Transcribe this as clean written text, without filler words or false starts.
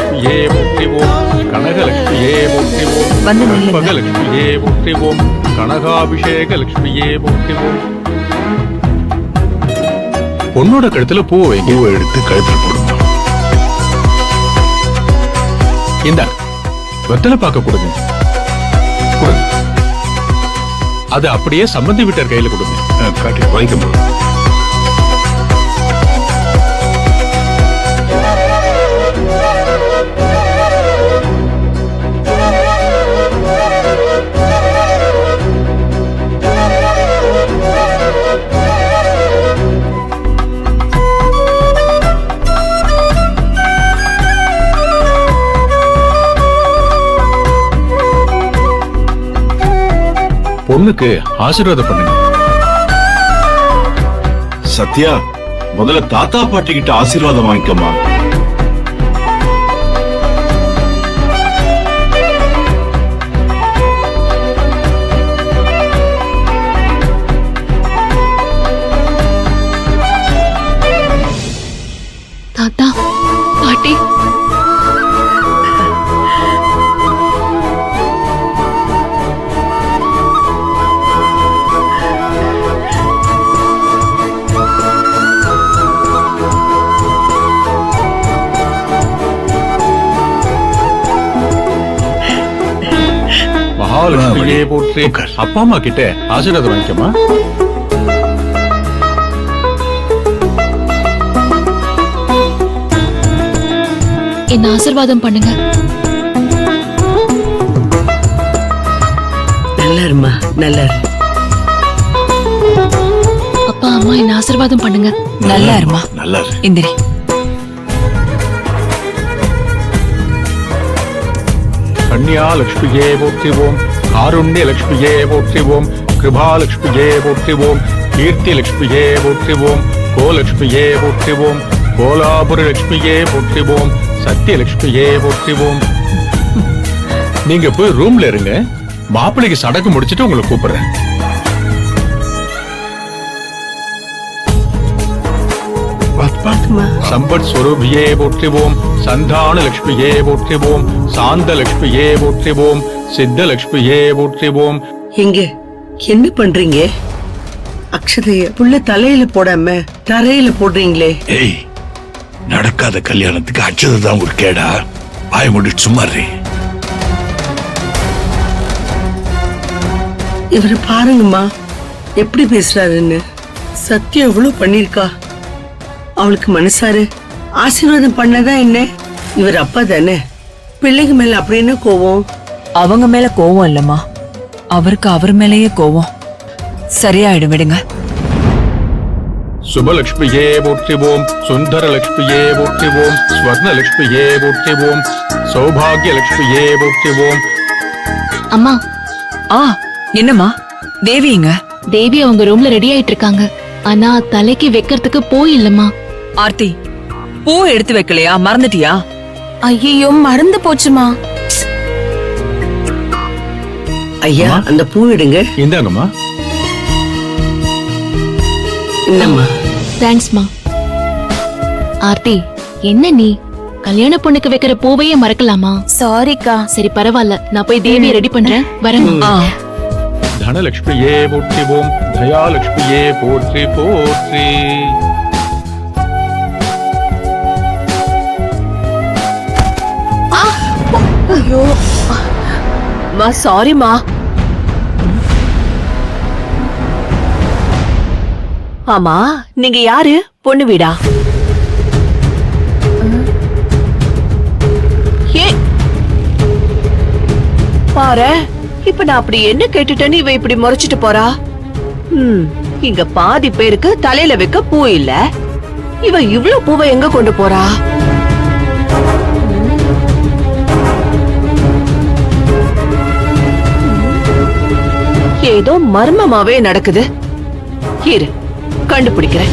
கனகலட்சுமியே போற்றிவோம், கனகலட்சுமியே போற்றிவோம், கற்பகலட்சுமியே போற்றிவோம், கனகாபிஷேக லட்சுமியே போற்றிவோம். பொண்ணோட கழுத்துல பூ வைங்க. பூவை எடுத்து கழுத்துல போடுங்க. இந்த வெத்தலை பார்க்க கொடுங்க. அது அப்படியே சம்பந்தி வீட்டர் கையில கொடுங்க. காட்டி வாங்கிக்க முடியும். பொண்ணுக்கு ஆசீர்வாதம் பண்ணுங்க. சத்யா, முதல்ல தாத்தா பாட்டி கிட்ட ஆசீர்வாதம் வாங்கிக்கமா. தாத்தா பாட்டி, மகாலட்சுமியே போற்றி. அப்பா அம்மா கிட்ட ஆசீர்வாதம் வாங்கிக்கமா. என்ன ஆசீர்வாதம் பண்ணுங்க. நல்லா இருமா, நல்லா இரு. அப்பா அம்மா என்ன ஆசீர்வாதம் பண்ணுங்க. நல்லா இருமா. நல்லா இரு. இந்திரி. கன்யாலட்சுமியே போற்றிவோம், காருண்ய லட்சுமியே போற்றிவோம், கிருபாலட்சுமியே போற்றிவோம், கீர்த்தி லட்சுமியே போற்றிவோம், கோலட்சுமியே போற்றிவோம், கோலாபுர லட்சுமியே போற்றிவோம், சத்தியலட்சுமியே போற்றிவோம். நீங்க போய் ரூம்ல இருங்க. மாப்பிள்ளைக்கு சடங்கு முடிச்சிட்டு உங்களை கூப்பிடுறேன். சம்பத் ஸ்வரூபியே போற்றிவோம், சந்தான லட்சுமியே போற்றிவோம், சாந்த லட்சுமியே போற்றிவோம், சித்த லட்சுமியே போற்றிவோம். எங்க என்ன பண்றீங்க? அக்ஷதைய புள்ள தலையில போடாம தரையில போடுறீங்களே. ஏய், நடக்காத கல்யாணத்துக்கு அச்சதுதான் ஒரு கேடா. வாய முடிட்டு சும்மா இரு. இவரை பாருங்கம்மா எப்படி பேசுறாருன்னு. சத்யா எவ்வளவு பண்ணிருக்கா. அவளுக்கு மனசாரு ஆசீர்வாதம் பண்ணதான் என்ன? இவர் அப்பா தானே. பிள்ளைங்க மேல அப்படி என்ன கோவம்? அவங்க மேல கோவம் இல்லம்மா, அவருக்கு அவர் மேலேயே கோவம். சரியாயிடும், விடுங்க. சுபலட்சுமியே போற்றிவோம், சுந்தர லட்சுமியே போற்றிவோம், ஸ்வர்ண லட்சுமியே போற்றிவோம், சௌபாகிய லட்சுமியே போற்றிவோம். அம்மா, என்னம்மா தேவிங்க? தேவி அவங்க ரூம்ல ரெடி ஆயிட்டு இருக்காங்க. ஆனா தலைக்கு வைக்கிறதுக்கு பூ இல்லம்மா. ஆர்த்தி, பூ எடுத்து வைக்கலையா? மறந்துட்டியா? ஐயோ, மறந்து போச்சுமா. ஐயா, அந்த பூ எடுங்க. இந்தாங்கம்மா. என்னம்மா? தேங்க்ஸ்மா. ஆர்த்தி, என்ன நீ கல்யாண பொண்ணுக்கு வைக்கிற பூவையே மறக்கலாமா? சாரிக்கா. சரி, பரவாயில்ல. நான் போய் தேவியை ரெடி பண்றேன். வரேன். தனலட்சுமியே போற்றிவோம், தயாலட்சுமியே போற்றி போற்றி. ஐயோ மா, சாரிமா. ஆமா, நீங்க யாரு? பொண்ணு வீடா? பாரு, இப்ப நான் அப்படி என்ன கேட்டுட்டேன்னு இவ இப்படி முறைச்சிட்டு போறா. இங்க பாதி பேருக்கு தலையில வைக்க பூ இல்ல. இவ இவ்ளோ பூவை எங்க கொண்டு போறா? ஏதோ மர்மமாவே நடக்குது. இரு, கண்டுபிடிக்கிறேன்.